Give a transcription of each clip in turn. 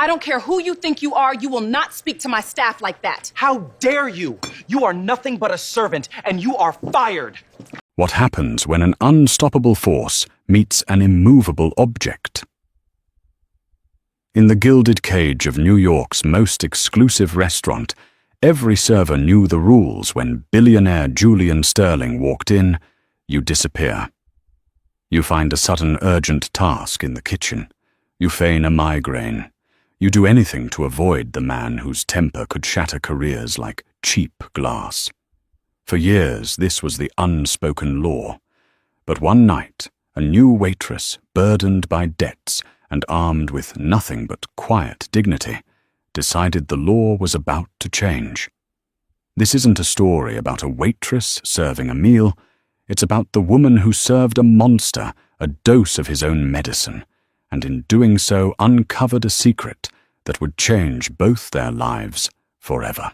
I don't care who you think you are, you will not speak to my staff like that. How dare you? You are nothing but a servant, and you are fired. What happens when an unstoppable force meets an immovable object? In the gilded cage of New York's most exclusive restaurant, every server knew the rules. When billionaire Julian Sterling walked in, you disappear. You find a sudden urgent task in the kitchen. You feign a migraine. You do anything to avoid the man whose temper could shatter careers like cheap glass. For years, this was the unspoken law. But one night, a new waitress, burdened by debts and armed with nothing but quiet dignity, decided the law was about to change. This isn't a story about a waitress serving a meal. It's about the woman who served a monster a dose of his own medicine, and in doing so uncovered a secret that would change both their lives forever.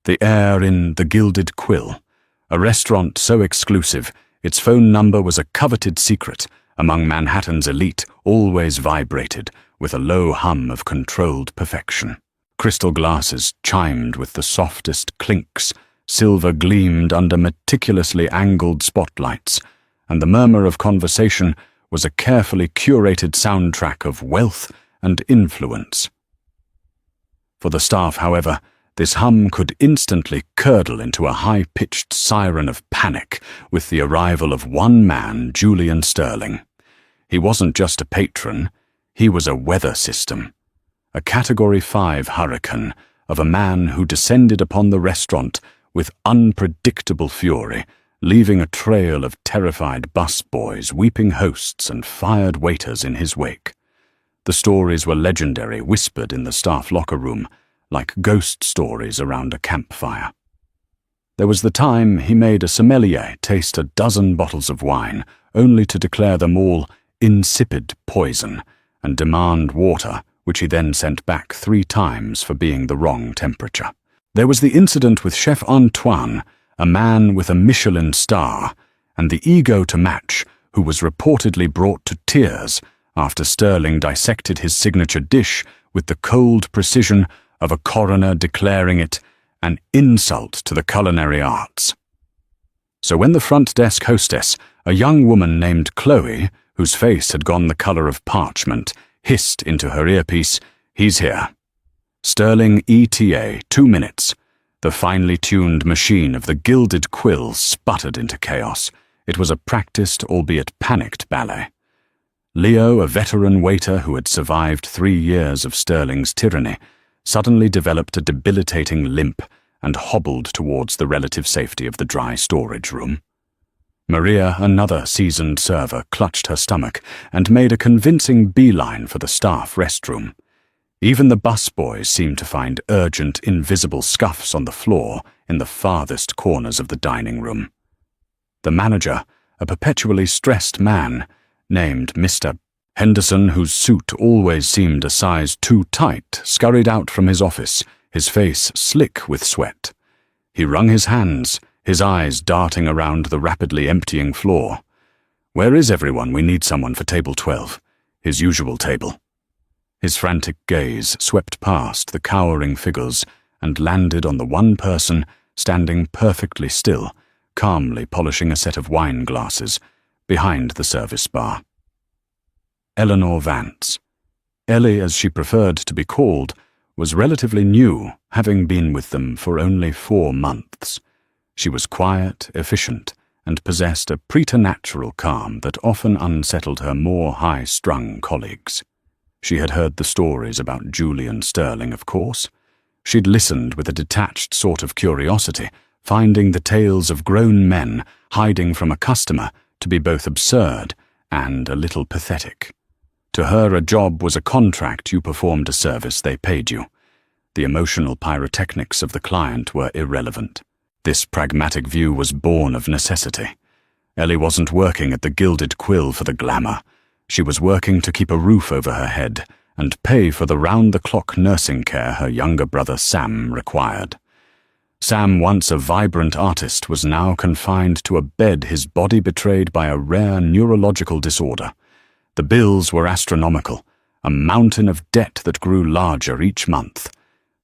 The air in The Gilded Quill, a restaurant so exclusive its phone number was a coveted secret among Manhattan's elite, always vibrated with a low hum of controlled perfection. Crystal glasses chimed with the softest clinks, silver gleamed under meticulously angled spotlights, and the murmur of conversation was a carefully curated soundtrack of wealth and influence. For the staff, however, this hum could instantly curdle into a high-pitched siren of panic with the arrival of one man, Julian Sterling. He wasn't just a patron, he was a weather system, a Category 5 hurricane of a man who descended upon the restaurant with unpredictable fury, leaving a trail of terrified busboys, weeping hosts, and fired waiters in his wake. The stories were legendary, whispered in the staff locker room, like ghost stories around a campfire. There was the time he made a sommelier taste a dozen bottles of wine, only to declare them all insipid poison and demand water, which he then sent back 3 times for being the wrong temperature. There was the incident with Chef Antoine, a man with a Michelin star, and the ego to match, who was reportedly brought to tears after Sterling dissected his signature dish with the cold precision of a coroner declaring it an insult to the culinary arts. So when the front desk hostess, a young woman named Chloe, whose face had gone the color of parchment, hissed into her earpiece, "He's here." Sterling ETA, 2 minutes. The finely tuned machine of The Gilded Quill sputtered into chaos. It was a practiced, albeit panicked, ballet. Leo, a veteran waiter who had survived 3 years of Sterling's tyranny, suddenly developed a debilitating limp and hobbled towards the relative safety of the dry storage room. Maria, another seasoned server, clutched her stomach and made a convincing beeline for the staff restroom. Even the busboys seemed to find urgent, invisible scuffs on the floor in the farthest corners of the dining room. The manager, a perpetually stressed man, named Mr. Henderson, whose suit always seemed a size too tight, scurried out from his office, his face slick with sweat. He wrung his hands, his eyes darting around the rapidly emptying floor. "Where is everyone? We need someone for table 12, his usual table." His frantic gaze swept past the cowering figures and landed on the one person standing perfectly still, calmly polishing a set of wine glasses behind the service bar. Eleanor Vance. Ellie, as she preferred to be called, was relatively new, having been with them for only 4 months. She was quiet, efficient, and possessed a preternatural calm that often unsettled her more high-strung colleagues. She had heard the stories about Julian Sterling, of course. She'd listened with a detached sort of curiosity, finding the tales of grown men hiding from a customer to be both absurd and a little pathetic. To her, a job was a contract. You performed a service, they paid you. The emotional pyrotechnics of the client were irrelevant. This pragmatic view was born of necessity. Ellie wasn't working at the Gilded Quill for the glamour. She was working to keep a roof over her head and pay for the round-the-clock nursing care her younger brother Sam required. Sam, once a vibrant artist, was now confined to a bed, his body betrayed by a rare neurological disorder. The bills were astronomical, a mountain of debt that grew larger each month.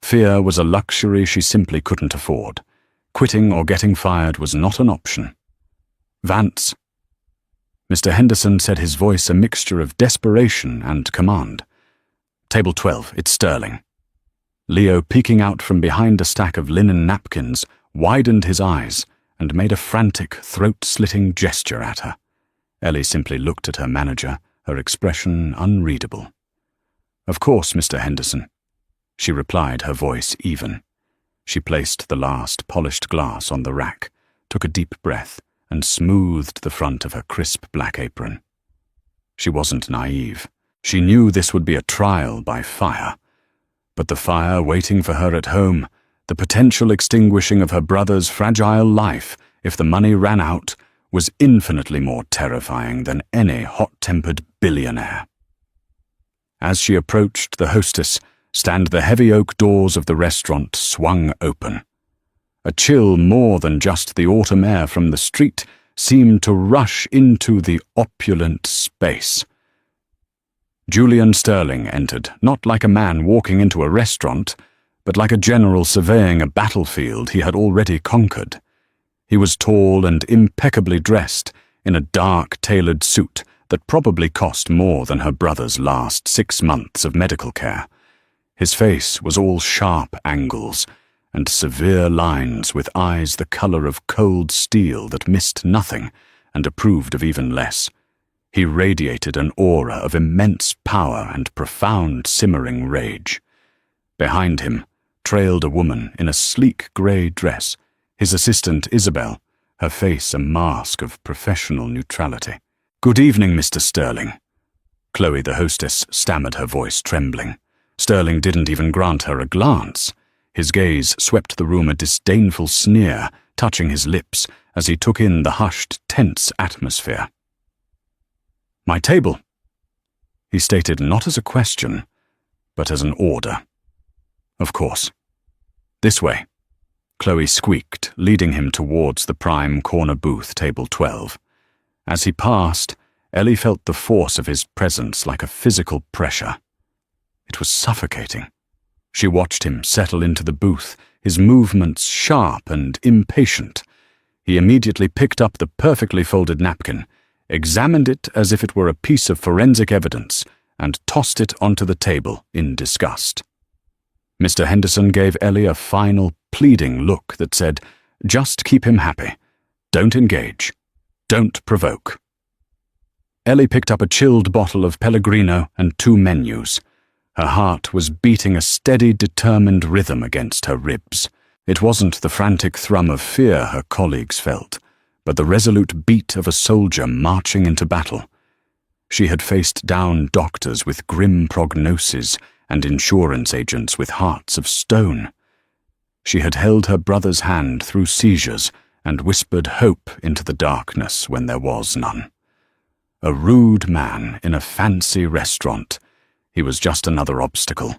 Fear was a luxury she simply couldn't afford. Quitting or getting fired was not an option. "Vance." Mr. Henderson said, his voice a mixture of desperation and command. "Table 12, it's Sterling." Leo, peeking out from behind a stack of linen napkins, widened his eyes and made a frantic, throat-slitting gesture at her. Ellie simply looked at her manager, her expression unreadable. "Of course, Mr. Henderson," she replied, her voice even. She placed the last polished glass on the rack, took a deep breath, and smoothed the front of her crisp black apron. She wasn't naive. She knew this would be a trial by fire. But the fire waiting for her at home, the potential extinguishing of her brother's fragile life if the money ran out, was infinitely more terrifying than any hot-tempered billionaire. As she approached the hostess stand, the heavy oak doors of the restaurant swung open. A chill more than just the autumn air from the street seemed to rush into the opulent space. Julian Sterling entered, not like a man walking into a restaurant, but like a general surveying a battlefield he had already conquered. He was tall and impeccably dressed in a dark, tailored suit that probably cost more than her brother's last 6 months of medical care. His face was all sharp angles and severe lines, with eyes the color of cold steel that missed nothing and approved of even less. He radiated an aura of immense power and profound simmering rage. Behind him trailed a woman in a sleek grey dress, his assistant Isabel, her face a mask of professional neutrality. "Good evening, Mr. Sterling." Chloe, the hostess, stammered, her voice trembling. Sterling didn't even grant her a glance. His gaze swept the room, a disdainful sneer touching his lips as he took in the hushed, tense atmosphere. "My table," he stated, not as a question, but as an order. "Of course. This way," Chloe squeaked, leading him towards the prime corner booth, table 12. As he passed, Ellie felt the force of his presence like a physical pressure. It was suffocating. She watched him settle into the booth, his movements sharp and impatient. He immediately picked up the perfectly folded napkin, examined it as if it were a piece of forensic evidence, and tossed it onto the table in disgust. Mr. Henderson gave Ellie a final, pleading look that said, "Just keep him happy. Don't engage. Don't provoke." Ellie picked up a chilled bottle of Pellegrino and 2 menus. Her heart was beating a steady, determined rhythm against her ribs. It wasn't the frantic thrum of fear her colleagues felt, but the resolute beat of a soldier marching into battle. She had faced down doctors with grim prognoses and insurance agents with hearts of stone. She had held her brother's hand through seizures and whispered hope into the darkness when there was none. A rude man in a fancy restaurant. He was just another obstacle,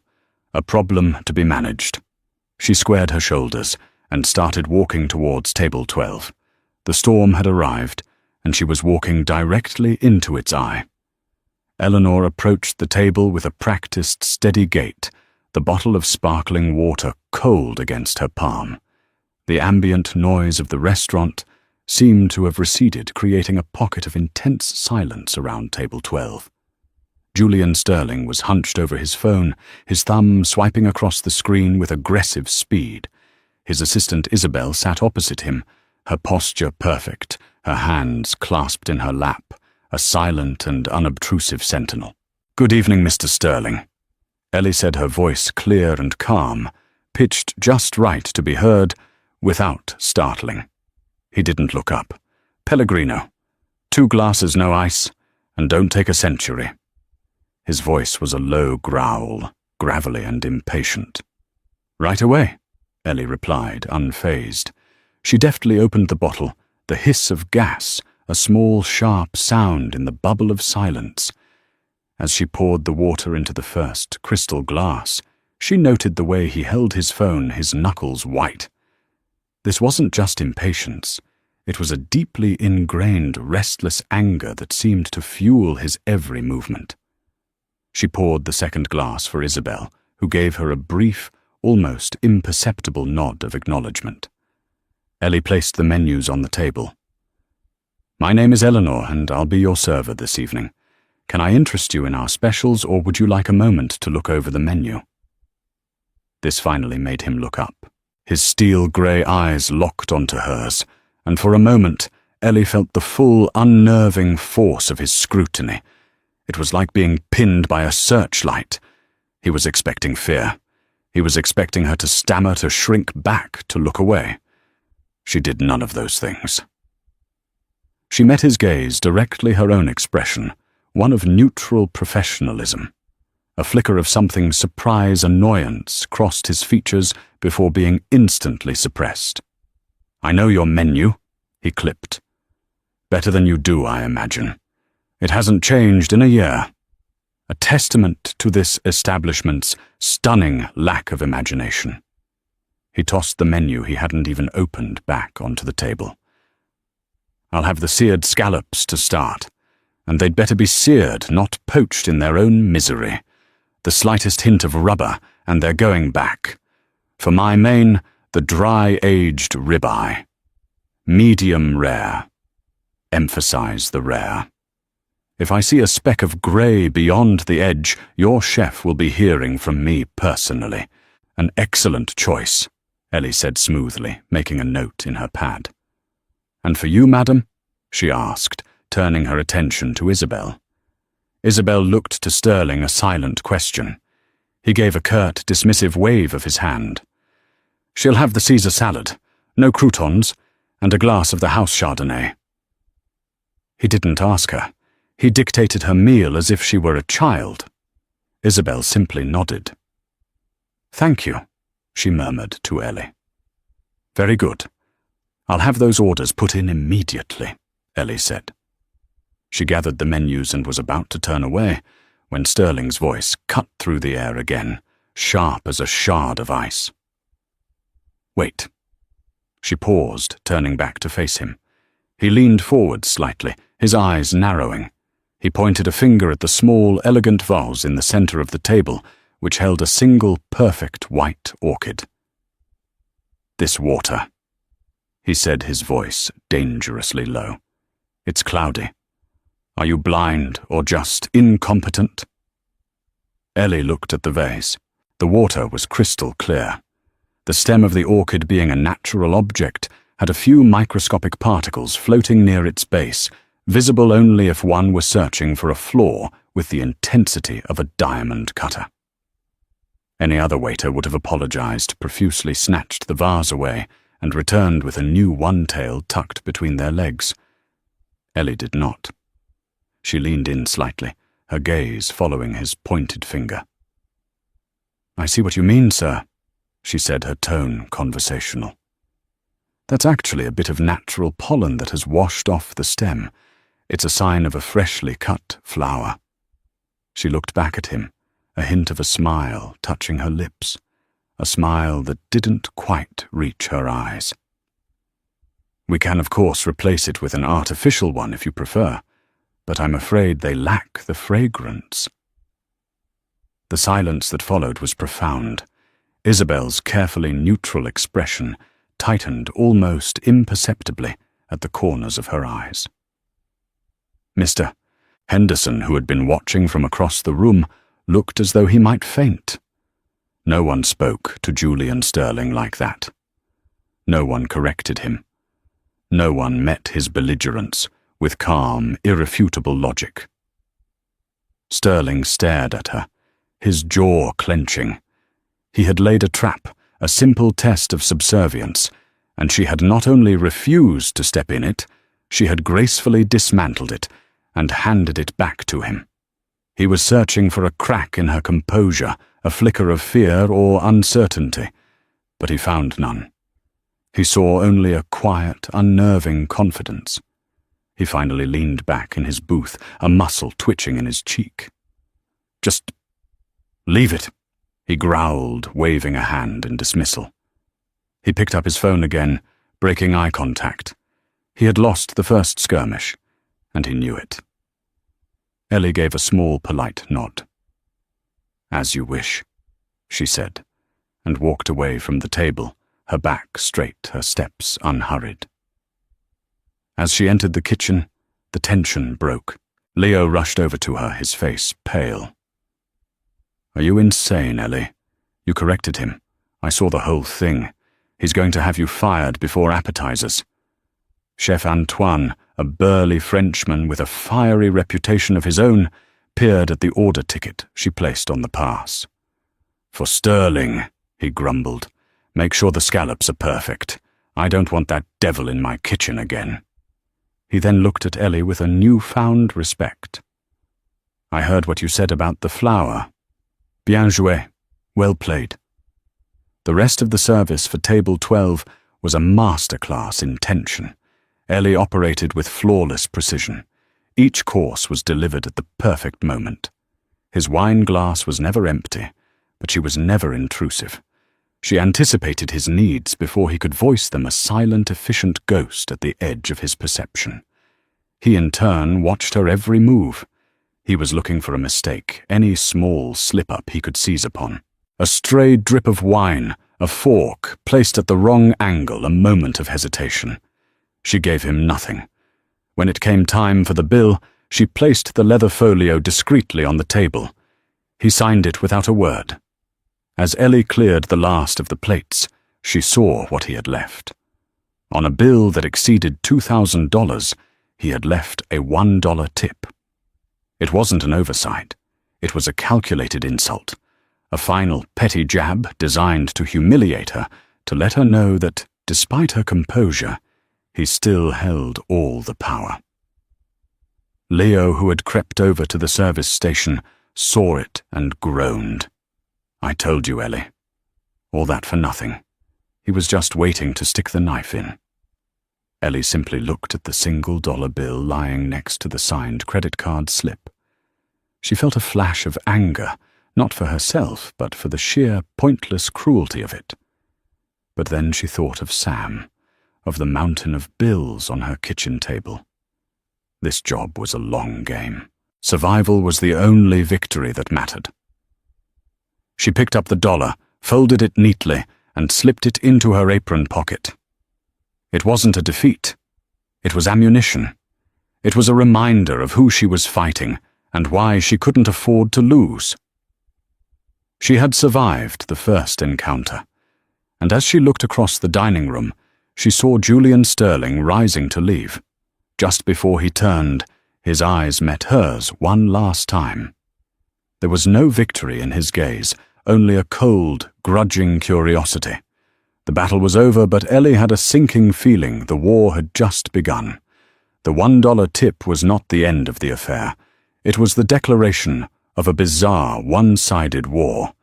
a problem to be managed. She squared her shoulders and started walking towards table 12. The storm had arrived, and she was walking directly into its eye. Eleanor approached the table with a practiced, steady gait, the bottle of sparkling water cold against her palm. The ambient noise of the restaurant seemed to have receded, creating a pocket of intense silence around table 12. Julian Sterling was hunched over his phone, his thumb swiping across the screen with aggressive speed. His assistant Isabel sat opposite him, her posture perfect, her hands clasped in her lap, a silent and unobtrusive sentinel. "Good evening, Mr. Sterling," Ellie said, her voice clear and calm, pitched just right to be heard without startling. He didn't look up. "Pellegrino. 2 glasses, no ice, and don't take a century." His voice was a low growl, gravelly and impatient. "Right away," Ellie replied, unfazed. She deftly opened the bottle, the hiss of gas, a small, sharp sound in the bubble of silence. As she poured the water into the first crystal glass, she noted the way he held his phone, his knuckles white. This wasn't just impatience. It was a deeply ingrained, restless anger that seemed to fuel his every movement. She poured the second glass for Isabel, who gave her a brief, almost imperceptible nod of acknowledgement. Ellie placed the menus on the table. "My name is Eleanor, and I'll be your server this evening. Can I interest you in our specials, or would you like a moment to look over the menu?" This finally made him look up. His steel-grey eyes locked onto hers, and for a moment Ellie felt the full, unnerving force of his scrutiny. It was like being pinned by a searchlight. He was expecting fear. He was expecting her to stammer, to shrink back, to look away. She did none of those things. She met his gaze, directly her own expression, one of neutral professionalism. A flicker of something surprise annoyance crossed his features before being instantly suppressed. "I know your menu," he clipped. "Better than you do, I imagine. It hasn't changed in a year." A testament to this establishment's stunning lack of imagination. He tossed the menu he hadn't even opened back onto the table. "I'll have the seared scallops to start, and they'd better be seared, not poached in their own misery. The slightest hint of rubber, and they're going back. For my main, the dry-aged ribeye. Medium rare. Emphasize the rare. If I see a speck of grey beyond the edge, your chef will be hearing from me personally. An excellent choice," Ellie said smoothly, making a note in her pad. "And for you, madam?" she asked, turning her attention to Isabel. Isabel looked to Sterling, a silent question. He gave a curt, dismissive wave of his hand. "She'll have the Caesar salad, no croutons, and a glass of the house Chardonnay." He didn't ask her. He dictated her meal as if she were a child. Isabel simply nodded. "Thank you," she murmured to Ellie. "Very good. I'll have those orders put in immediately," Ellie said. She gathered the menus and was about to turn away when Sterling's voice cut through the air again, sharp as a shard of ice. "Wait." She paused, turning back to face him. He leaned forward slightly, his eyes narrowing. He pointed a finger at the small, elegant vase in the center of the table, which held a single, perfect white orchid. "This water," he said, his voice dangerously low. "It's cloudy. Are you blind or just incompetent?" Ellie looked at the vase. The water was crystal clear. The stem of the orchid, being a natural object, had a few microscopic particles floating near its base, visible only if one were searching for a flaw with the intensity of a diamond cutter. Any other waiter would have apologized, profusely snatched the vase away, and returned with a new one-tail tucked between their legs. Ellie did not. She leaned in slightly, her gaze following his pointed finger. "I see what you mean, sir," she said, her tone conversational. "That's actually a bit of natural pollen that has washed off the stem. It's a sign of a freshly cut flower." She looked back at him, a hint of a smile touching her lips, a smile that didn't quite reach her eyes. "We can, of course, replace it with an artificial one if you prefer, but I'm afraid they lack the fragrance." The silence that followed was profound. Isabel's carefully neutral expression tightened almost imperceptibly at the corners of her eyes. Mr. Henderson, who had been watching from across the room, looked as though he might faint. No one spoke to Julian Sterling like that. No one corrected him. No one met his belligerence with calm, irrefutable logic. Sterling stared at her, his jaw clenching. He had laid a trap, a simple test of subservience, and she had not only refused to step in it, she had gracefully dismantled it and handed it back to him. He was searching for a crack in her composure, a flicker of fear or uncertainty, but he found none. He saw only a quiet, unnerving confidence. He finally leaned back in his booth, a muscle twitching in his cheek. "Just leave it," he growled, waving a hand in dismissal. He picked up his phone again, breaking eye contact. He had lost the first skirmish, and he knew it. Ellie gave a small, polite nod. "As you wish," she said, and walked away from the table, her back straight, her steps unhurried. As she entered the kitchen, the tension broke. Leo rushed over to her, his face pale. "Are you insane, Ellie? You corrected him. I saw the whole thing. He's going to have you fired before appetizers." Chef Antoine, a burly Frenchman with a fiery reputation of his own, peered at the order ticket she placed on the pass. "For Sterling," he grumbled. "Make sure the scallops are perfect. I don't want that devil in my kitchen again." He then looked at Ellie with a newfound respect. "I heard what you said about the flour. Bien joué. Well played." The rest of the service for Table 12 was a masterclass in tension. Ellie operated with flawless precision. Each course was delivered at the perfect moment. His wine glass was never empty, but she was never intrusive. She anticipated his needs before he could voice them, a silent, efficient ghost at the edge of his perception. He, in turn, watched her every move. He was looking for a mistake, any small slip-up he could seize upon. A stray drip of wine, a fork placed at the wrong angle, a moment of hesitation. She gave him nothing. When it came time for the bill, she placed the leather folio discreetly on the table. He signed it without a word. As Ellie cleared the last of the plates, she saw what he had left. On a bill that exceeded $2,000, he had left a $1 tip. It wasn't an oversight. It was a calculated insult. A final petty jab designed to humiliate her, to let her know that, despite her composure, he still held all the power. Leo, who had crept over to the service station, saw it and groaned. "I told you, Ellie. All that for nothing. He was just waiting to stick the knife in." Ellie simply looked at the $1 bill lying next to the signed credit card slip. She felt a flash of anger, not for herself, but for the sheer, pointless cruelty of it. But then she thought of Sam, of the mountain of bills on her kitchen table. This job was a long game. Survival was the only victory that mattered. She picked up the dollar, folded it neatly, and slipped it into her apron pocket. It wasn't a defeat. It was ammunition. It was a reminder of who she was fighting and why she couldn't afford to lose. She had survived the first encounter, and as she looked across the dining room, she saw Julian Sterling rising to leave. Just before he turned, his eyes met hers one last time. There was no victory in his gaze, only a cold, grudging curiosity. The battle was over, but Ellie had a sinking feeling the war had just begun. The $1 tip was not the end of the affair. It was the declaration of a bizarre, one-sided war.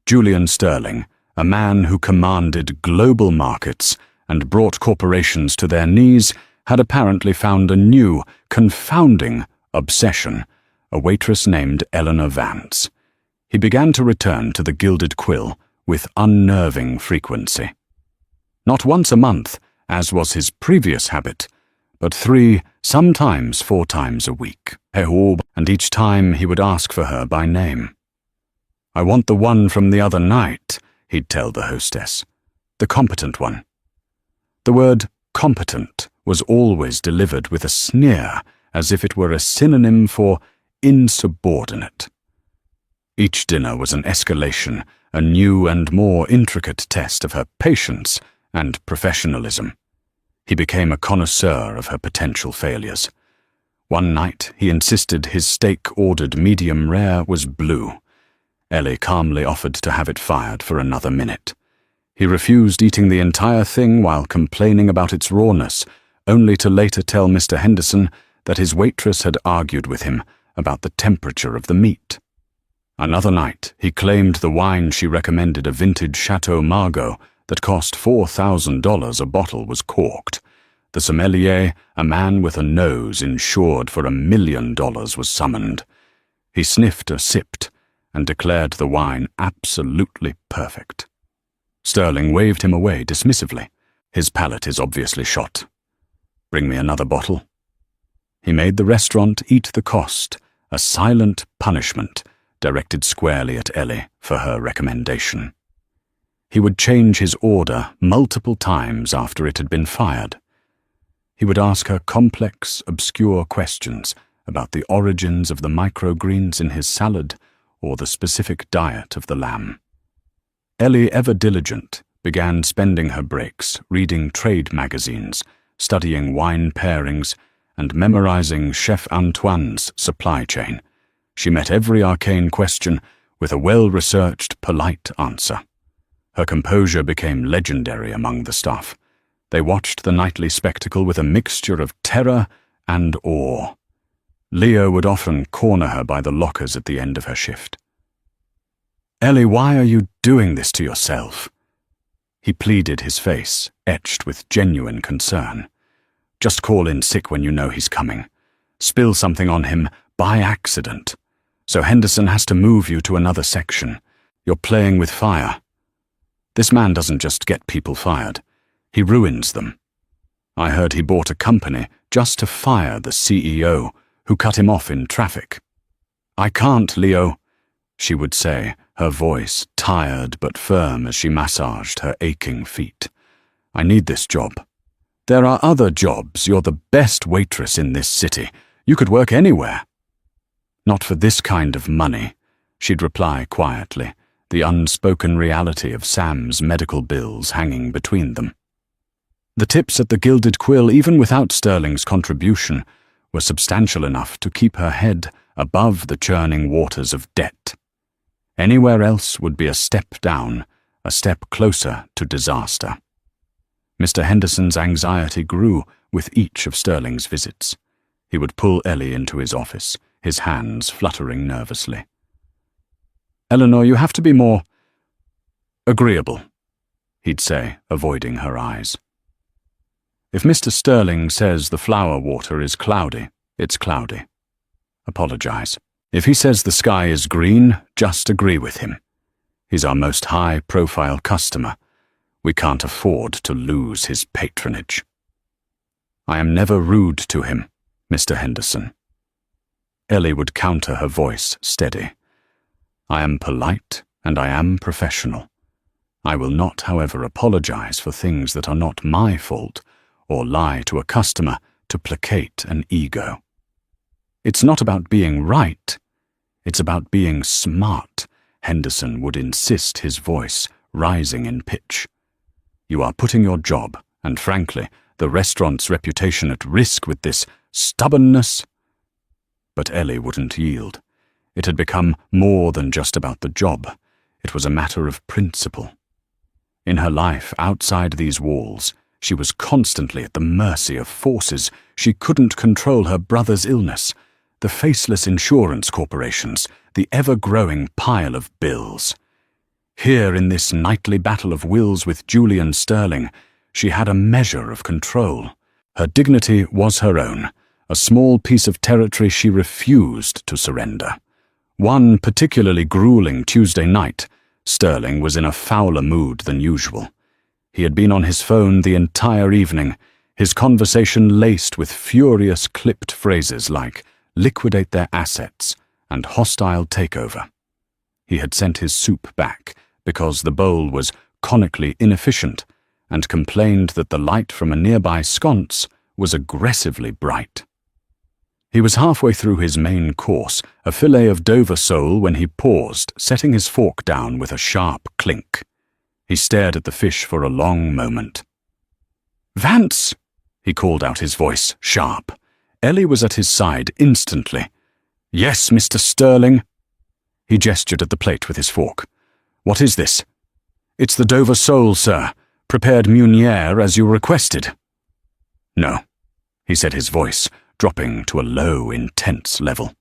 Julian Sterling, a man who commanded global markets and brought corporations to their knees, had apparently found a new, confounding obsession, a waitress named Eleanor Vance. He began to return to the Gilded Quill with unnerving frequency. Not once a month, as was his previous habit, but 3, sometimes 4 times a week. And each time he would ask for her by name. "I want the one from the other night," he'd tell the hostess. "The competent one." The word competent was always delivered with a sneer, as if it were a synonym for insubordinate. Each dinner was an escalation, a new and more intricate test of her patience and professionalism. He became a connoisseur of her potential failures. One night he insisted his steak ordered medium rare was blue. Ellie calmly offered to have it fired for another minute. He refused eating the entire thing while complaining about its rawness, only to later tell Mr. Henderson that his waitress had argued with him about the temperature of the meat. Another night he claimed the wine she recommended, a vintage Chateau Margaux that cost $4,000 a bottle, was corked. The sommelier, a man with a nose insured for $1 million, was summoned. He sniffed or sipped and declared the wine absolutely perfect. Sterling waved him away dismissively. His palate is obviously shot. "Bring me another bottle." He made the restaurant eat the cost, a silent punishment, directed squarely at Ellie for her recommendation. He would change his order multiple times after it had been fired. He would ask her complex, obscure questions about the origins of the microgreens in his salad or the specific diet of the lamb. Ellie, ever diligent, began spending her breaks reading trade magazines, studying wine pairings, and memorizing Chef Antoine's supply chain. She met every arcane question with a well-researched, polite answer. Her composure became legendary among the staff. They watched the nightly spectacle with a mixture of terror and awe. Leo would often corner her by the lockers at the end of her shift. "Ellie, why are you doing this to yourself?" He pleaded, his face etched with genuine concern. "Just call in sick when you know he's coming. Spill something on him by accident. So Henderson has to move you to another section. You're playing with fire. This man doesn't just get people fired. He ruins them. I heard he bought a company just to fire the CEO, who cut him off in traffic. I can't, Leo," she would say, her voice tired but firm as she massaged her aching feet. "I need this job. There are other jobs. You're the best waitress in this city. You could work anywhere." "Not for this kind of money," she'd reply quietly, the unspoken reality of Sam's medical bills hanging between them. The tips at the Gilded Quill, even without Sterling's contribution, were substantial enough to keep her head above the churning waters of debt. Anywhere else would be a step down, a step closer to disaster. Mr. Henderson's anxiety grew with each of Sterling's visits. He would pull Ellie into his office, his hands fluttering nervously. "Eleanor, you have to be more agreeable," he'd say, avoiding her eyes. "If Mr. Sterling says the flower water is cloudy, it's cloudy. Apologize. If he says the sky is green, just agree with him. He's our most high-profile customer. We can't afford to lose his patronage. I am never rude to him, Mr. Henderson." Ellie would counter, her voice steady. "I am polite and I am professional. I will not, however, apologize for things that are not my fault or lie to a customer to placate an ego. It's not about being right. It's about being smart," Henderson would insist, his voice rising in pitch. "You are putting your job, and frankly, the restaurant's reputation at risk with this stubbornness." But Ellie wouldn't yield. It had become more than just about the job. It was a matter of principle. In her life outside these walls, she was constantly at the mercy of forces she couldn't control: her brother's illness, the faceless insurance corporations, the ever-growing pile of bills. Here, in this nightly battle of wills with Julian Sterling, she had a measure of control. Her dignity was her own, a small piece of territory she refused to surrender. One particularly grueling Tuesday night, Sterling was in a fouler mood than usual. He had been on his phone the entire evening, his conversation laced with furious clipped phrases like "liquidate their assets" and "hostile takeover." He had sent his soup back because the bowl was conically inefficient and complained that the light from a nearby sconce was aggressively bright. He was halfway through his main course, a fillet of Dover sole, when he paused, setting his fork down with a sharp clink. He stared at the fish for a long moment. "Vance!" he called out, his voice sharp. Ellie was at his side instantly. "Yes, Mr. Sterling." He gestured at the plate with his fork. "What is this?" "It's the Dover sole, sir. Prepared Meunier as you requested." "No," he said, his voice dropping to a low, intense level.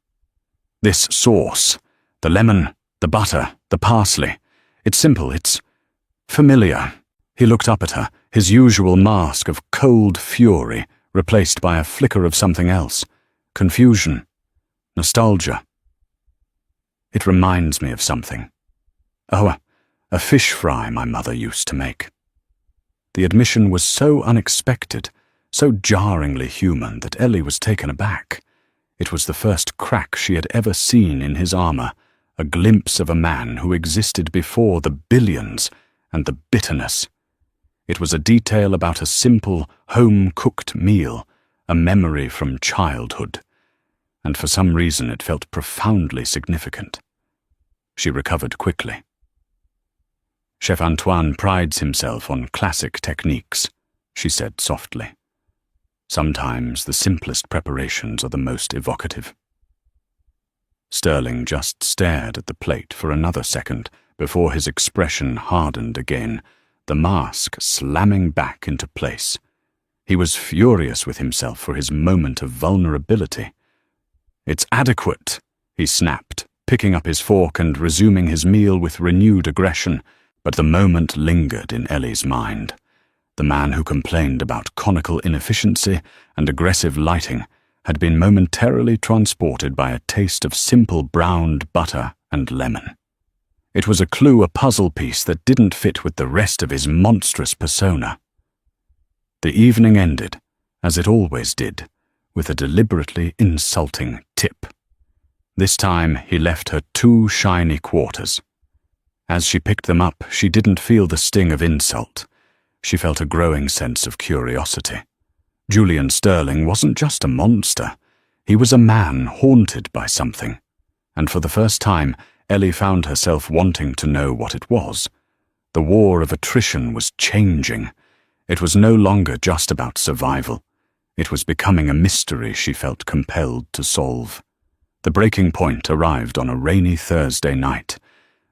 "This sauce, the lemon, the butter, the parsley, it's simple, it's familiar." He looked up at her, his usual mask of cold fury replaced by a flicker of something else: confusion, nostalgia. "It reminds me of something. Oh, a fish fry my mother used to make." The admission was so unexpected, so jarringly human, that Ellie was taken aback. It was the first crack she had ever seen in his armor, a glimpse of a man who existed before the billions and the bitterness. It was a detail about a simple, home-cooked meal, a memory from childhood, and for some reason it felt profoundly significant. She recovered quickly. Chef Antoine prides himself on classic techniques, she said softly. Sometimes the simplest preparations are the most evocative. Sterling just stared at the plate for another second before his expression hardened again, the mask slamming back into place. He was furious with himself for his moment of vulnerability. "It's adequate," he snapped, picking up his fork and resuming his meal with renewed aggression, but the moment lingered in Ellie's mind. The man who complained about conical inefficiency and aggressive lighting had been momentarily transported by a taste of simple browned butter and lemon. It was a clue, a puzzle piece that didn't fit with the rest of his monstrous persona. The evening ended, as it always did, with a deliberately insulting tip. This time he left her 2 shiny quarters. As she picked them up, she didn't feel the sting of insult. She felt a growing sense of curiosity. Julian Sterling wasn't just a monster. He was a man haunted by something. And for the first time, Ellie found herself wanting to know what it was. The war of attrition was changing. It was no longer just about survival. It was becoming a mystery she felt compelled to solve. The breaking point arrived on a rainy Thursday night.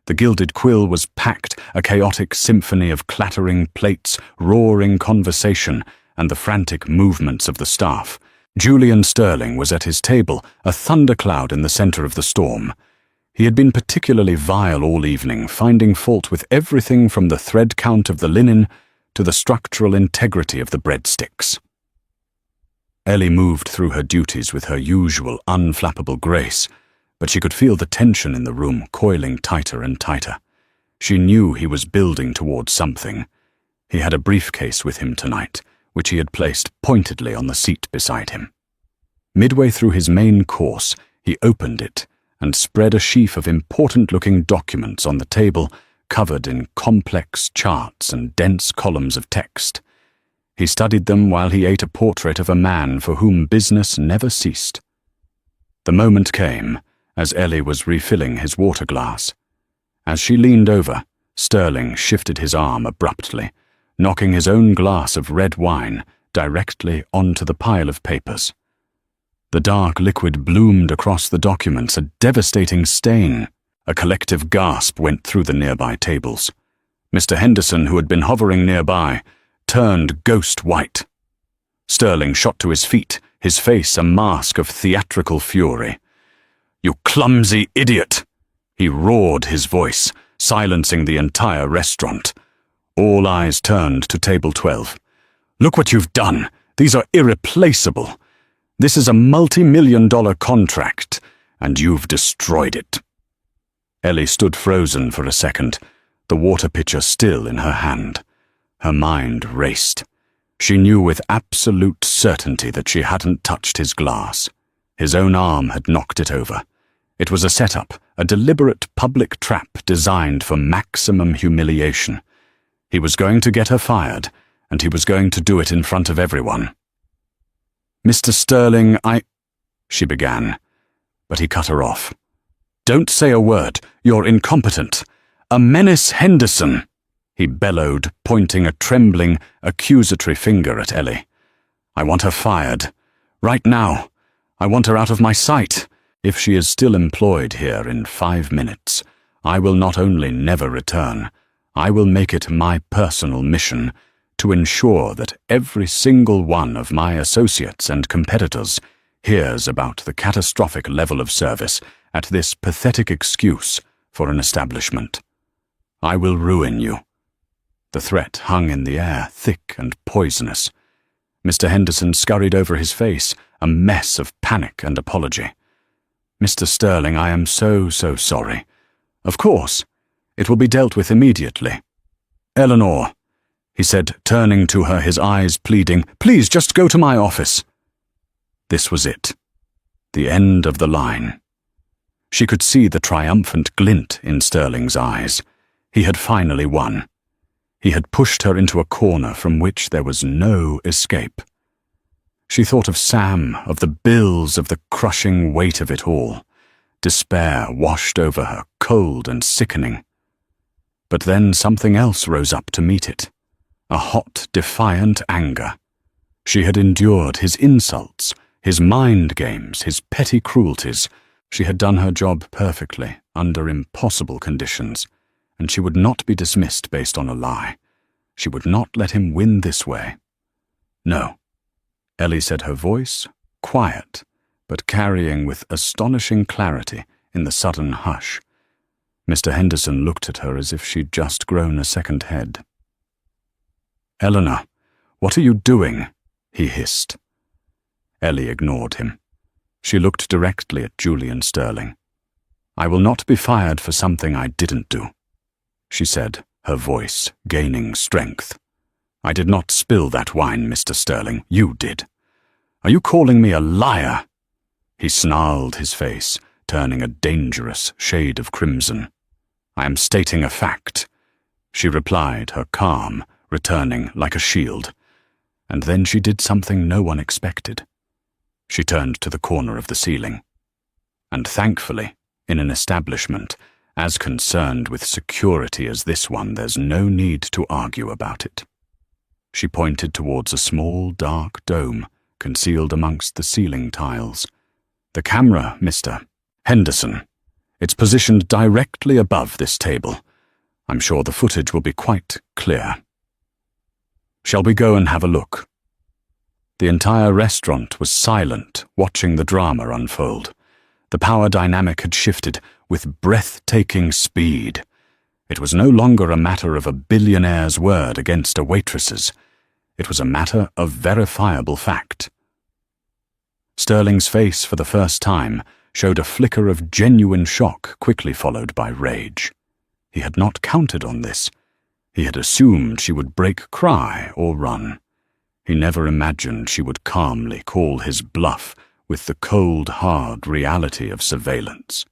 The Gilded Quill was packed, a chaotic symphony of clattering plates, roaring conversation, and the frantic movements of the staff. Julian Sterling was at his table, a thundercloud in the center of the storm. He had been particularly vile all evening, finding fault with everything from the thread count of the linen to the structural integrity of the breadsticks. Ellie moved through her duties with her usual unflappable grace, but she could feel the tension in the room coiling tighter and tighter. She knew he was building towards something. He had a briefcase with him tonight, which he had placed pointedly on the seat beside him. Midway through his main course, he opened it and spread a sheaf of important-looking documents on the table, covered in complex charts and dense columns of text. He studied them while he ate a portrait of a man for whom business never ceased. The moment came as Ellie was refilling his water glass. As she leaned over, Sterling shifted his arm abruptly, knocking his own glass of red wine directly onto the pile of papers. The dark liquid bloomed across the documents, a devastating stain. A collective gasp went through the nearby tables. Mr. Henderson, who had been hovering nearby, turned ghost white. Sterling shot to his feet, his face a mask of theatrical fury. "You clumsy idiot!" He roared his voice, silencing the entire restaurant. All eyes turned to table 12. "Look what you've done! These are irreplaceable! This is a multi-million-dollar contract, and you've destroyed it." Ellie stood frozen for a second, the water pitcher still in her hand. Her mind raced. She knew with absolute certainty that she hadn't touched his glass. His own arm had knocked it over. It was a setup, a deliberate public trap designed for maximum humiliation. He was going to get her fired, and he was going to do it in front of everyone. "Mr. Sterling, she began, but he cut her off. "Don't say a word. You're incompetent. A menace, Henderson," he bellowed, pointing a trembling, accusatory finger at Ellie. "I want her fired. Right now. I want her out of my sight. If she is still employed here in 5 minutes, I will not only never return, I will make it my personal mission to ensure that every single one of my associates and competitors hears about the catastrophic level of service at this pathetic excuse for an establishment. I will ruin you." The threat hung in the air, thick and poisonous. Mr. Henderson scurried over his face, a mess of panic and apology. "Mr. Sterling, I am so sorry. Of course, it will be dealt with immediately. Eleanor," he said, turning to her, his eyes pleading, "please just go to my office." This was it. The end of the line. She could see the triumphant glint in Sterling's eyes. He had finally won. He had pushed her into a corner from which there was no escape. She thought of Sam, of the bills, of the crushing weight of it all. Despair washed over her, cold and sickening. But then something else rose up to meet it. A hot, defiant anger. She had endured his insults, his mind games, his petty cruelties. She had done her job perfectly, under impossible conditions, and she would not be dismissed based on a lie. She would not let him win this way. No. Ellie said, her voice quiet, but carrying with astonishing clarity in the sudden hush. Mr. Henderson looked at her as if she'd just grown a second head. "Eleanor, what are you doing?" he hissed. Ellie ignored him. She looked directly at Julian Sterling. "I will not be fired for something I didn't do," she said, her voice gaining strength. "I did not spill that wine, Mr. Sterling. You did. Are you calling me a liar?" He snarled his face, turning a dangerous shade of crimson. "I am stating a fact," she replied, her calm returning like a shield. And then she did something no one expected. She turned to the corner of the ceiling. And thankfully, in an establishment as concerned with security as this one, there's no need to argue about it. She pointed towards a small, dark dome concealed amongst the ceiling tiles. "The camera, Mr. Henderson. It's positioned directly above this table. I'm sure the footage will be quite clear. Shall we go and have a look?" The entire restaurant was silent, watching the drama unfold. The power dynamic had shifted with breathtaking speed. It was no longer a matter of a billionaire's word against a waitress's. It was a matter of verifiable fact. Sterling's face, for the first time, showed a flicker of genuine shock, quickly followed by rage. He had not counted on this. He had assumed she would break cry or run. He never imagined she would calmly call his bluff with the cold, hard reality of surveillance.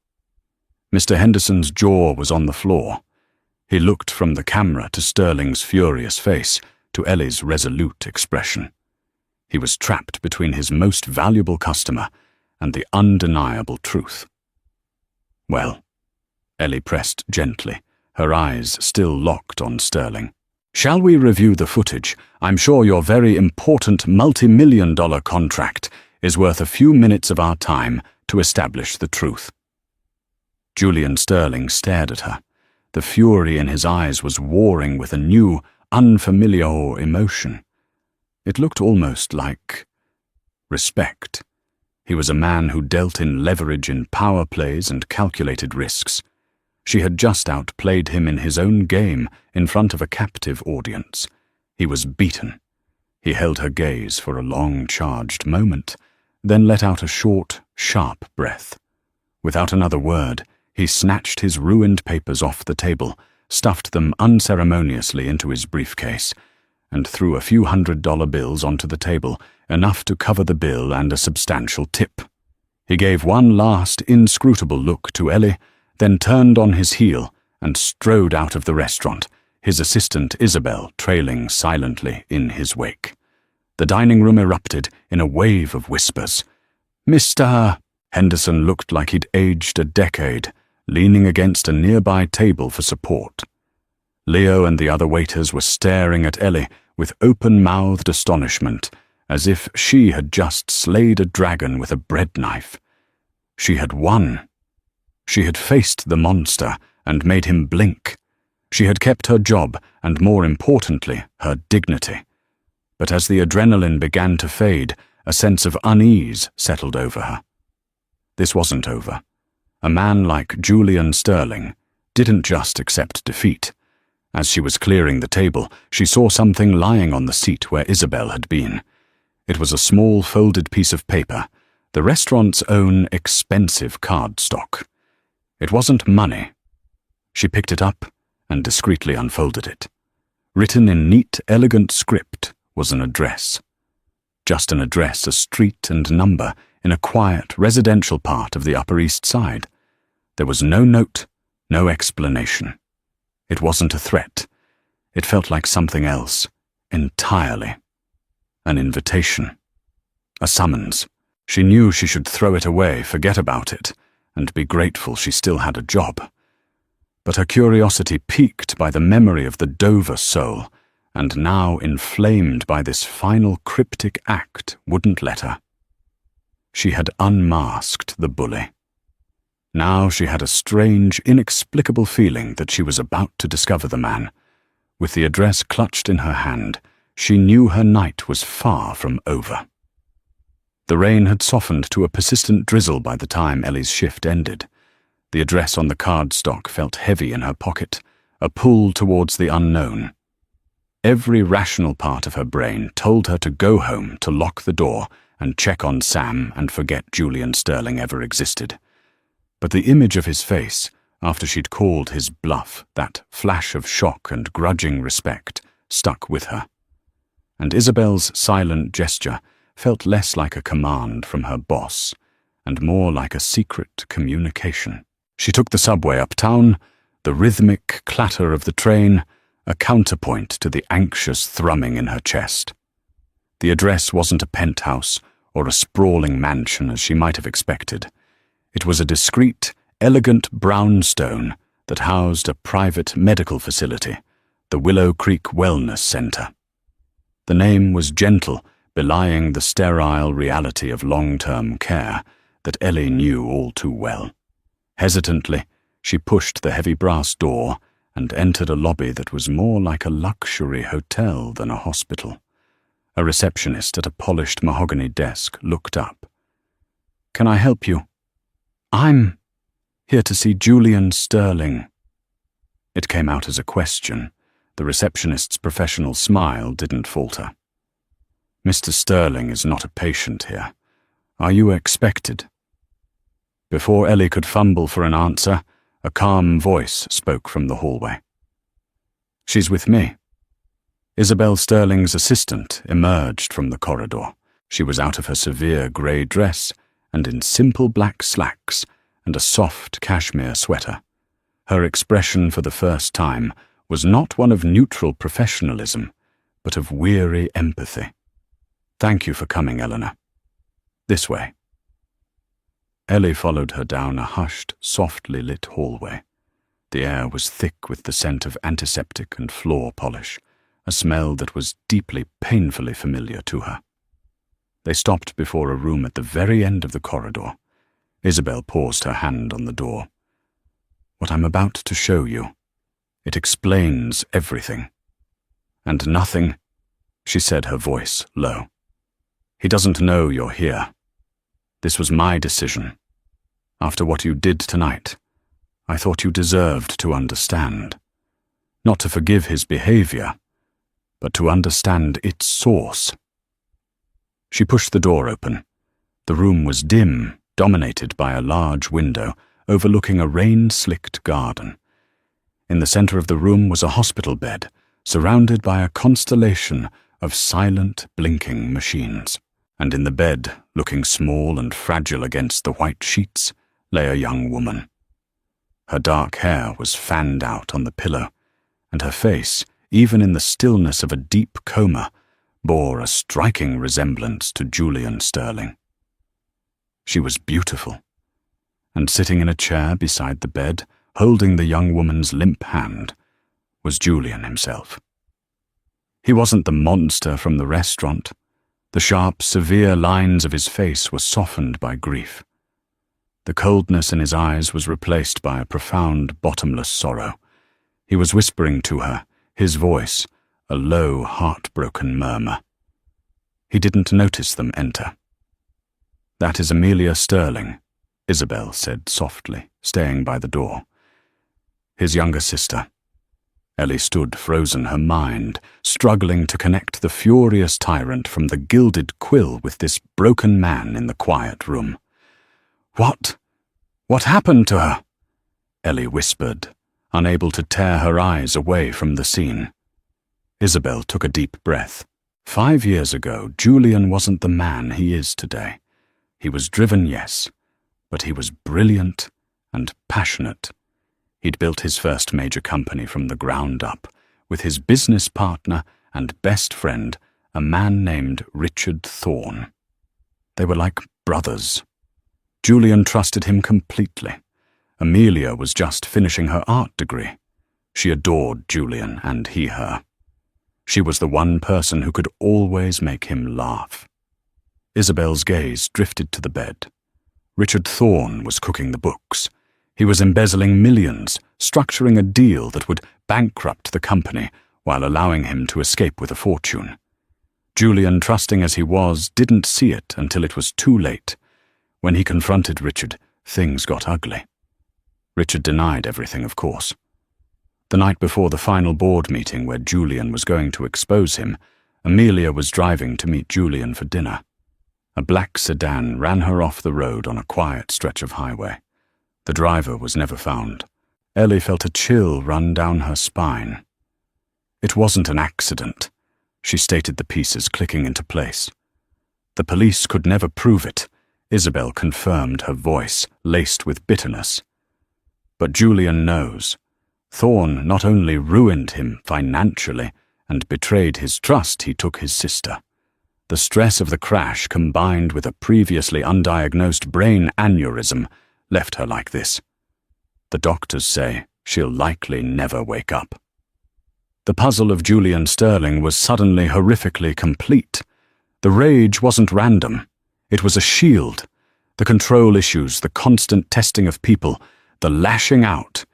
Mr. Henderson's jaw was on the floor. He looked from the camera to Sterling's furious face, to Ellie's resolute expression. He was trapped between his most valuable customer and the undeniable truth. "Well," Ellie pressed gently, her eyes still locked on Sterling. "Shall we review the footage? I'm sure your very important multi-million-dollar contract is worth a few minutes of our time to establish the truth." Julian Sterling stared at her. The fury in his eyes was warring with a new, unfamiliar emotion. It looked almost like respect. He was a man who dealt in leverage in power plays and calculated risks. She had just outplayed him in his own game in front of a captive audience. He was beaten. He held her gaze for a long, charged moment, then let out a short, sharp breath. Without another word, he snatched his ruined papers off the table, stuffed them unceremoniously into his briefcase, and threw a few $100 bills onto the table, enough to cover the bill and a substantial tip. He gave one last inscrutable look to Ellie, then turned on his heel and strode out of the restaurant, his assistant Isabel trailing silently in his wake. The dining room erupted in a wave of whispers. "Mr. Henderson looked like he'd aged a decade, leaning against a nearby table for support. Leo and the other waiters were staring at Ellie with open-mouthed astonishment, as if she had just slayed a dragon with a bread knife. She had won. She had faced the monster and made him blink. She had kept her job and, more importantly, her dignity. But as the adrenaline began to fade, a sense of unease settled over her. This wasn't over. A man like Julian Sterling didn't just accept defeat. As she was clearing the table, she saw something lying on the seat where Isabel had been. It was a small folded piece of paper, the restaurant's own expensive cardstock. It wasn't money. She picked it up and discreetly unfolded it. Written in neat, elegant script was an address. Just an address, a street and number, in a quiet, residential part of the Upper East Side. There was no note, no explanation. It wasn't a threat. It felt like something else, entirely. An invitation. A summons. She knew she should throw it away, forget about it, and be grateful she still had a job. But her curiosity piqued by the memory of the Dover soul, and now inflamed by this final cryptic act, wouldn't let her. She had unmasked the bully. Now she had a strange, inexplicable feeling that she was about to discover the man. With the address clutched in her hand, she knew her night was far from over. The rain had softened to a persistent drizzle by the time Ellie's shift ended. The address on the cardstock felt heavy in her pocket, a pull towards the unknown. Every rational part of her brain told her to go home, to lock the door, and check on Sam and forget Julian Sterling ever existed. But the image of his face, after she'd called his bluff, that flash of shock and grudging respect, stuck with her. And Isabel's silent gesture felt less like a command from her boss, and more like a secret communication. She took the subway uptown, the rhythmic clatter of the train, a counterpoint to the anxious thrumming in her chest. The address wasn't a penthouse or a sprawling mansion as she might have expected. It was a discreet, elegant brownstone that housed a private medical facility, the Willow Creek Wellness Center. The name was gentle, belying the sterile reality of long-term care that Ellie knew all too well. Hesitantly, she pushed the heavy brass door and entered a lobby that was more like a luxury hotel than a hospital. A receptionist at a polished mahogany desk looked up. "Can I help you?" "I'm here to see Julian Sterling." It came out as a question. The receptionist's professional smile didn't falter. "Mr. Sterling is not a patient here. Are you expected?" Before Ellie could fumble for an answer, a calm voice spoke from the hallway. "She's with me." Isabel Sterling's assistant emerged from the corridor. She was out of her severe grey dress and in simple black slacks and a soft cashmere sweater. Her expression for the first time was not one of neutral professionalism, but of weary empathy. "Thank you for coming, Eleanor. This way." Ellie followed her down a hushed, softly lit hallway. The air was thick with the scent of antiseptic and floor polish, a smell that was deeply, painfully familiar to her. They stopped before a room at the very end of the corridor. Isabel paused her hand on the door. "What I'm about to show you, it explains everything." "And nothing," she said, her voice low. "He doesn't know you're here. This was my decision. After what you did tonight, I thought you deserved to understand. Not to forgive his behavior, but to understand its source." She pushed the door open. The room was dim, dominated by a large window overlooking a rain-slicked garden. In the center of the room was a hospital bed, surrounded by a constellation of silent, blinking machines. And in the bed, looking small and fragile against the white sheets, lay a young woman. Her dark hair was fanned out on the pillow, and her face, even in the stillness of a deep coma, bore a striking resemblance to Julian Sterling. She was beautiful, and sitting in a chair beside the bed, holding the young woman's limp hand, was Julian himself. He wasn't the monster from the restaurant. The sharp, severe lines of his face were softened by grief. The coldness in his eyes was replaced by a profound, bottomless sorrow. He was whispering to her, his voice, a low, heartbroken murmur. He didn't notice them enter. "That is Amelia Sterling," Isabel said softly, staying by the door. "His younger sister." Ellie stood frozen, her mind struggling to connect the furious tyrant from the gilded quill with this broken man in the quiet room. What happened to her?" Ellie whispered, unable to tear her eyes away from the scene. Isabel took a deep breath. 5 years ago, Julian wasn't the man he is today. He was driven, yes, but he was brilliant and passionate. He'd built his first major company from the ground up, with his business partner and best friend, a man named Richard Thorne. They were like brothers. Julian trusted him completely. Amelia was just finishing her art degree. She adored Julian, and he her. She was the one person who could always make him laugh. Isabel's gaze drifted to the bed. Richard Thorne was cooking the books. He was embezzling millions, structuring a deal that would bankrupt the company while allowing him to escape with a fortune. Julian, trusting as he was, didn't see it until it was too late. When he confronted Richard, things got ugly. Richard denied everything, of course. The night before the final board meeting where Julian was going to expose him, Amelia was driving to meet Julian for dinner. A black sedan ran her off the road on a quiet stretch of highway. The driver was never found. Ellie felt a chill run down her spine. It wasn't an accident. She stated the pieces clicking into place. The police could never prove it. Isabel confirmed, her voice laced with bitterness. But Julian knows. Thorne not only ruined him financially and betrayed his trust, he took his sister. The stress of the crash combined with a previously undiagnosed brain aneurysm left her like this. The doctors say she'll likely never wake up. The puzzle of Julian Sterling was suddenly horrifically complete. The rage wasn't random. It was a shield. The control issues, the constant testing of people, the lashing out.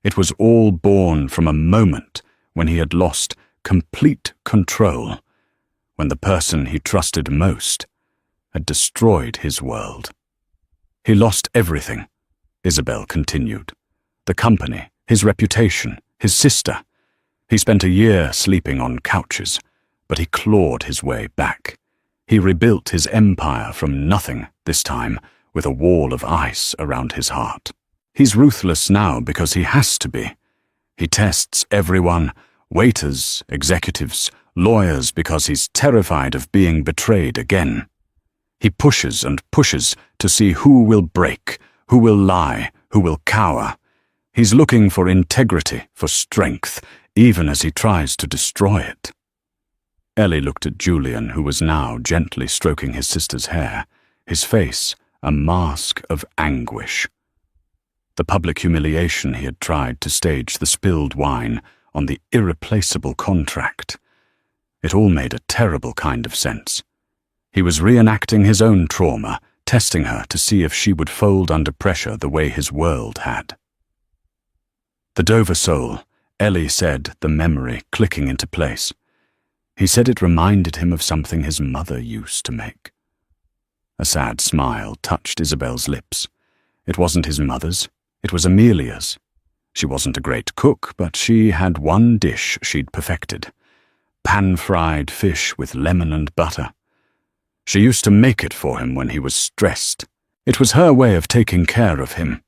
It was all born from a moment when he had lost complete control, when the person he trusted most had destroyed his world. He lost everything, Isabel continued. The company, his reputation, his sister. He spent a year sleeping on couches, but he clawed his way back. He rebuilt his empire from nothing, this time, with a wall of ice around his heart. He's ruthless now because he has to be. He tests everyone, waiters, executives, lawyers, because he's terrified of being betrayed again. He pushes and pushes to see who will break, who will lie, who will cower. He's looking for integrity, for strength, even as he tries to destroy it. Ellie looked at Julian, who was now gently stroking his sister's hair, his face a mask of anguish. The public humiliation he had tried to stage the spilled wine on the irreplaceable contract. It all made a terrible kind of sense. He was reenacting his own trauma, testing her to see if she would fold under pressure the way his world had. The Dover soul, Ellie said, the memory clicking into place. He said it reminded him of something his mother used to make. A sad smile touched Isabel's lips. It wasn't his mother's, it was Amelia's. She wasn't a great cook, but she had one dish she'd perfected. Pan-fried fish with lemon and butter. She used to make it for him when he was stressed. It was her way of taking care of him.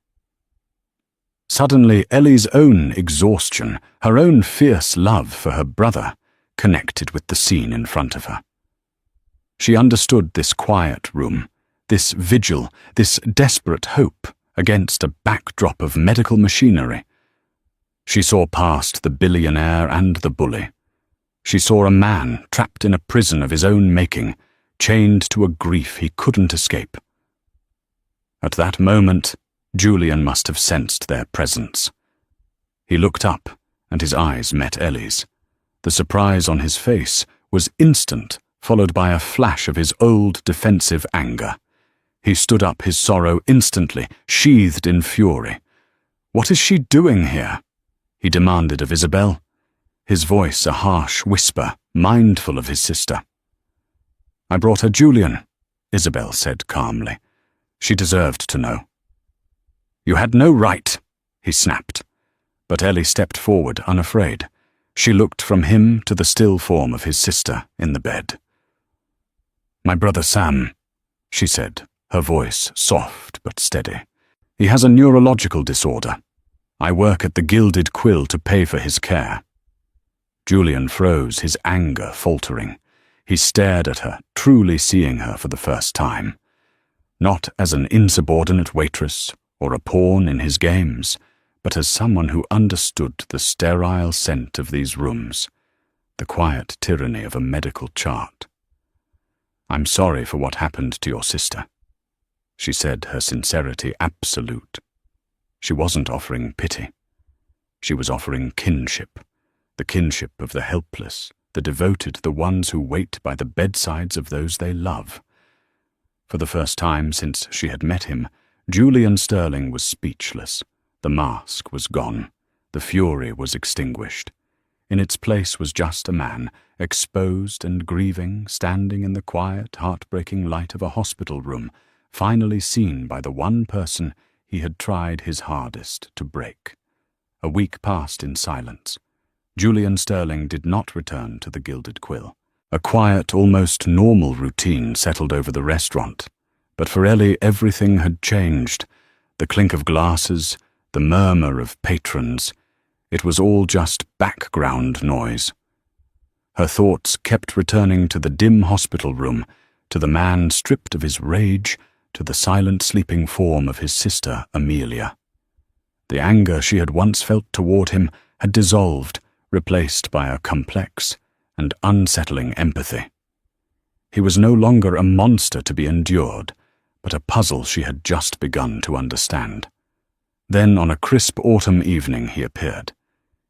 Suddenly, Ellie's own exhaustion, her own fierce love for her brother, connected with the scene in front of her. She understood this quiet room, this vigil, this desperate hope against a backdrop of medical machinery. She saw past the billionaire and the bully. She saw a man trapped in a prison of his own making, chained to a grief he couldn't escape. At that moment, Julian must have sensed their presence. He looked up, and his eyes met Ellie's. The surprise on his face was instant, followed by a flash of his old defensive anger. He stood up, his sorrow instantly, sheathed in fury. "What is she doing here?" he demanded of Isabel, his voice a harsh whisper, mindful of his sister. "I brought her Julian," Isabel said calmly. She deserved to know. "You had no right," he snapped. But Ellie stepped forward, unafraid. She looked from him to the still form of his sister in the bed. "My brother Sam," she said, her voice soft but steady. "He has a neurological disorder. I work at the Gilded Quill to pay for his care." Julian froze, his anger faltering. He stared at her, truly seeing her for the first time. Not as an insubordinate waitress or a pawn in his games, but as someone who understood the sterile scent of these rooms, the quiet tyranny of a medical chart. "I'm sorry for what happened to your sister," she said, her sincerity absolute. She wasn't offering pity. She was offering kinship, the kinship of the helpless, the devoted, the ones who wait by the bedsides of those they love. For the first time since she had met him, Julian Sterling was speechless. The mask was gone. The fury was extinguished. In its place was just a man, exposed and grieving, standing in the quiet, heartbreaking light of a hospital room, finally seen by the one person he had tried his hardest to break. A week passed in silence. Julian Sterling did not return to the Gilded Quill. A quiet, almost normal routine settled over the restaurant, but for Ellie everything had changed. The clink of glasses, the murmur of patrons, it was all just background noise. Her thoughts kept returning to the dim hospital room, to the man stripped of his rage, to the silent sleeping form of his sister, Amelia. The anger she had once felt toward him had dissolved, replaced by a complex and unsettling empathy. He was no longer a monster to be endured, but a puzzle she had just begun to understand. Then, on a crisp autumn evening, he appeared.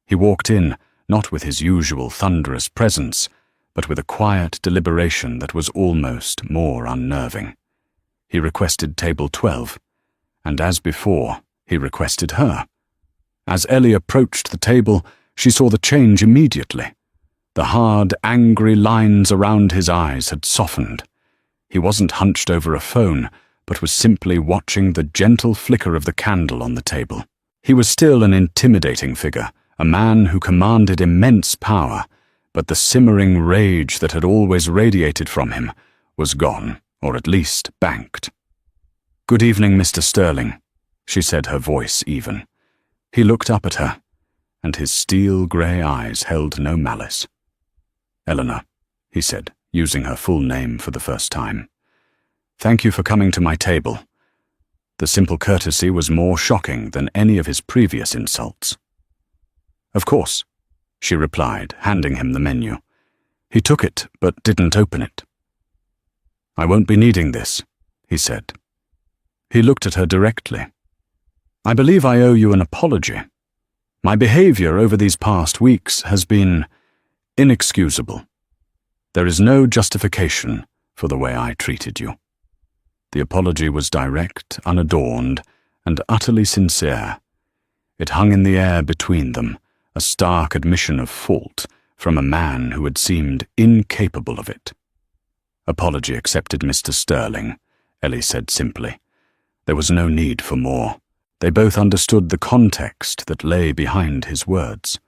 He walked in, not with his usual thunderous presence, but with a quiet deliberation that was almost more unnerving. He requested table 12, and as before, he requested her. As Ellie approached the table, she saw the change immediately. The hard, angry lines around his eyes had softened. He wasn't hunched over a phone, but was simply watching the gentle flicker of the candle on the table. He was still an intimidating figure, a man who commanded immense power, but the simmering rage that had always radiated from him was gone, or at least banked. "Good evening, Mr. Sterling," she said, her voice even. He looked up at her, and his steel-grey eyes held no malice. "Eleanor," he said, using her full name for the first time. "Thank you for coming to my table." The simple courtesy was more shocking than any of his previous insults. "Of course," she replied, handing him the menu. He took it, but didn't open it. "I won't be needing this," he said. He looked at her directly. "I believe I owe you an apology. My behavior over these past weeks has been inexcusable. There is no justification for the way I treated you." The apology was direct, unadorned, and utterly sincere. It hung in the air between them, a stark admission of fault from a man who had seemed incapable of it. "Apology accepted, Mr. Sterling," Ellie said simply. There was no need for more. They both understood the context that lay behind his words.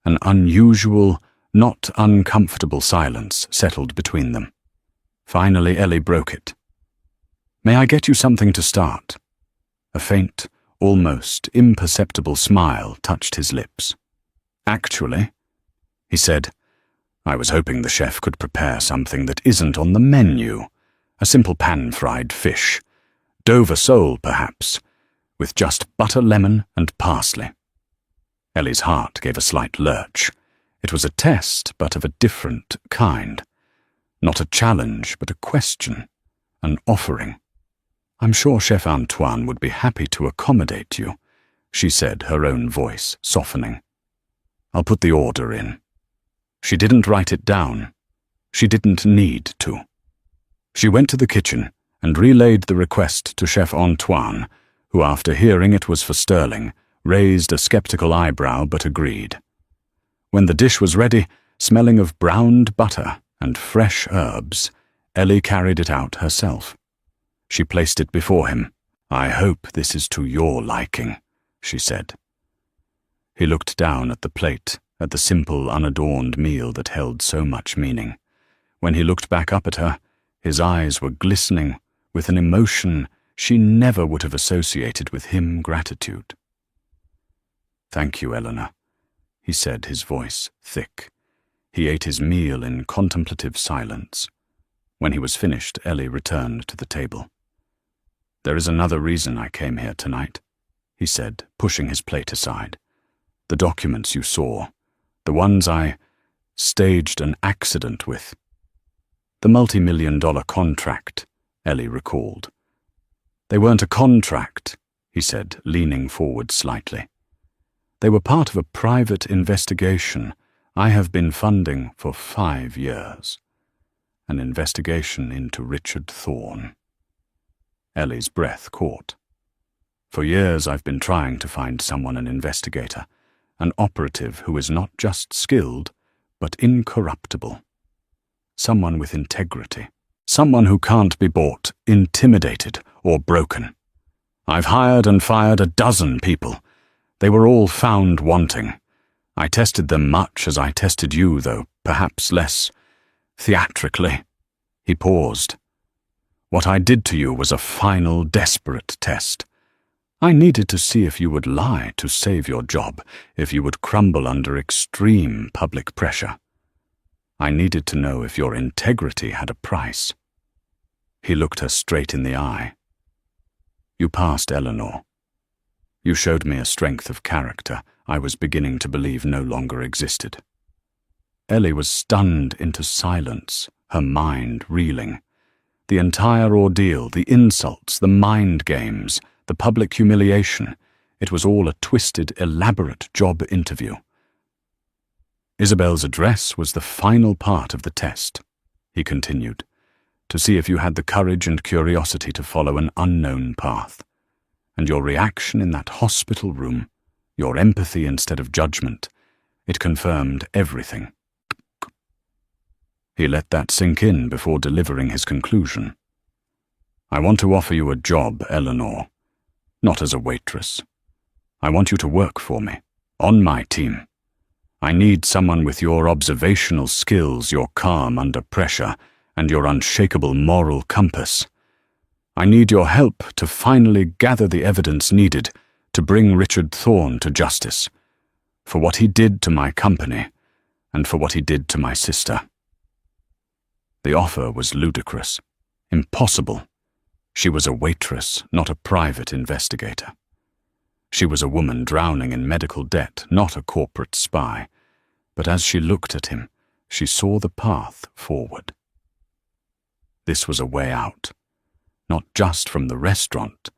An unusual, not uncomfortable silence settled between them. Finally, Ellie broke it. "May I get you something to start?" A faint, almost imperceptible smile touched his lips. "Actually," he said, "I was hoping the chef could prepare something that isn't on the menu. A simple pan-fried fish. Dover sole, perhaps, with just butter, lemon, and parsley." Ellie's heart gave a slight lurch. It was a test, but of a different kind. Not a challenge, but a question, an offering. "I'm sure Chef Antoine would be happy to accommodate you," she said, her own voice softening. "I'll put the order in." She didn't write it down. She didn't need to. She went to the kitchen and relayed the request to Chef Antoine, who, after hearing it was for Sterling, raised a skeptical eyebrow but agreed. When the dish was ready, smelling of browned butter and fresh herbs, Ellie carried it out herself. She placed it before him. "I hope this is to your liking," she said. He looked down at the plate, at the simple, unadorned meal that held so much meaning. When he looked back up at her, his eyes were glistening with an emotion she never would have associated with him, gratitude. "Thank you, Eleanor," he said, his voice thick. He ate his meal in contemplative silence. When he was finished, Ellie returned to the table. "There is another reason I came here tonight," he said, pushing his plate aside. "The documents you saw, the ones I staged an accident with. The multi-million-dollar contract," Ellie recalled. "They weren't a contract," he said, leaning forward slightly. "They were part of a private investigation I have been funding for 5 years. An investigation into Richard Thorne." Ellie's breath caught. "For years I've been trying to find someone an investigator, an operative who is not just skilled, but incorruptible. Someone with integrity. Someone who can't be bought, intimidated, or broken. I've hired and fired 12 people. They were all found wanting. I tested them much as I tested you, though perhaps less theatrically." He paused. "What I did to you was a final, desperate test. I needed to see if you would lie to save your job, if you would crumble under extreme public pressure. I needed to know if your integrity had a price." He looked her straight in the eye. "You passed, Eleanor. You showed me a strength of character I was beginning to believe no longer existed." Ellie was stunned into silence, her mind reeling. The entire ordeal, the insults, the mind games, the public humiliation, it was all a twisted, elaborate job interview. "Isabel's address was the final part of the test," he continued, "to see if you had the courage and curiosity to follow an unknown path. And your reaction in that hospital room, your empathy instead of judgment, it confirmed everything." He let that sink in before delivering his conclusion. "I want to offer you a job, Eleanor. Not as a waitress. I want you to work for me, on my team. I need someone with your observational skills, your calm under pressure, and your unshakable moral compass. I need your help to finally gather the evidence needed to bring Richard Thorne to justice, for what he did to my company, and for what he did to my sister." The offer was ludicrous, impossible. She was a waitress, not a private investigator. She was a woman drowning in medical debt, not a corporate spy. But as she looked at him, she saw the path forward. This was a way out, not just from the restaurant,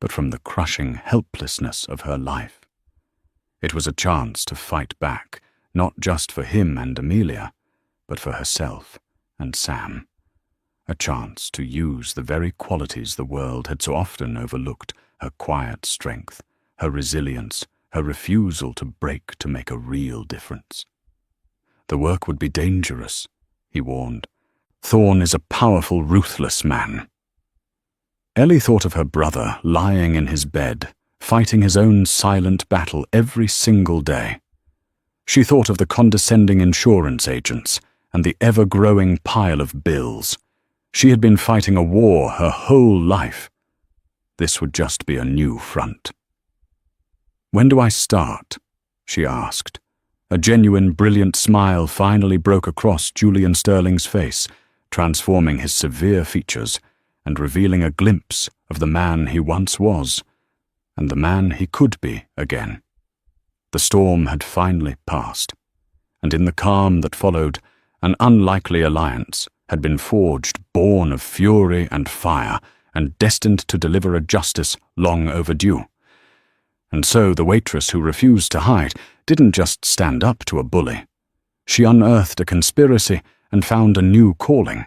but from the crushing helplessness of her life. It was a chance to fight back, not just for him and Amelia, but for herself and Sam. A chance to use the very qualities the world had so often overlooked, her quiet strength, her resilience, her refusal to break to make a real difference. "The work would be dangerous," he warned. "Thorne is a powerful, ruthless man." Ellie thought of her brother lying in his bed, fighting his own silent battle every single day. She thought of the condescending insurance agents and the ever-growing pile of bills. She had been fighting a war her whole life. This would just be a new front. "When do I start?" she asked. A genuine, brilliant smile finally broke across Julian Sterling's face, transforming his severe features and revealing a glimpse of the man he once was, and the man he could be again. The storm had finally passed, and in the calm that followed, an unlikely alliance had been forged, born of fury and fire, and destined to deliver a justice long overdue. And so the waitress who refused to hide didn't just stand up to a bully. She unearthed a conspiracy and found a new calling.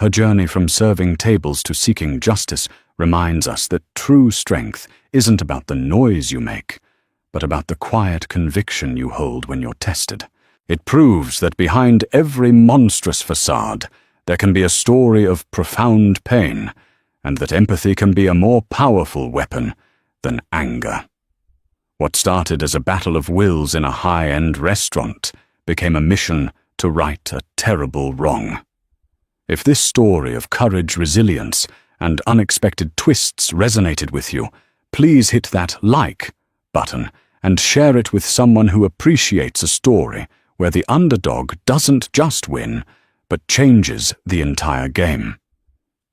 Her journey from serving tables to seeking justice reminds us that true strength isn't about the noise you make, but about the quiet conviction you hold when you're tested. It proves that behind every monstrous facade, there can be a story of profound pain, and that empathy can be a more powerful weapon than anger. What started as a battle of wills in a high-end restaurant became a mission to right a terrible wrong. If this story of courage, resilience, and unexpected twists resonated with you, please hit that like button and share it with someone who appreciates a story where the underdog doesn't just win, but changes the entire game.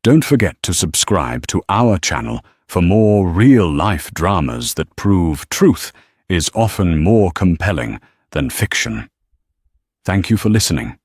Don't forget to subscribe to our channel for more real-life dramas that prove truth is often more compelling than fiction. Thank you for listening.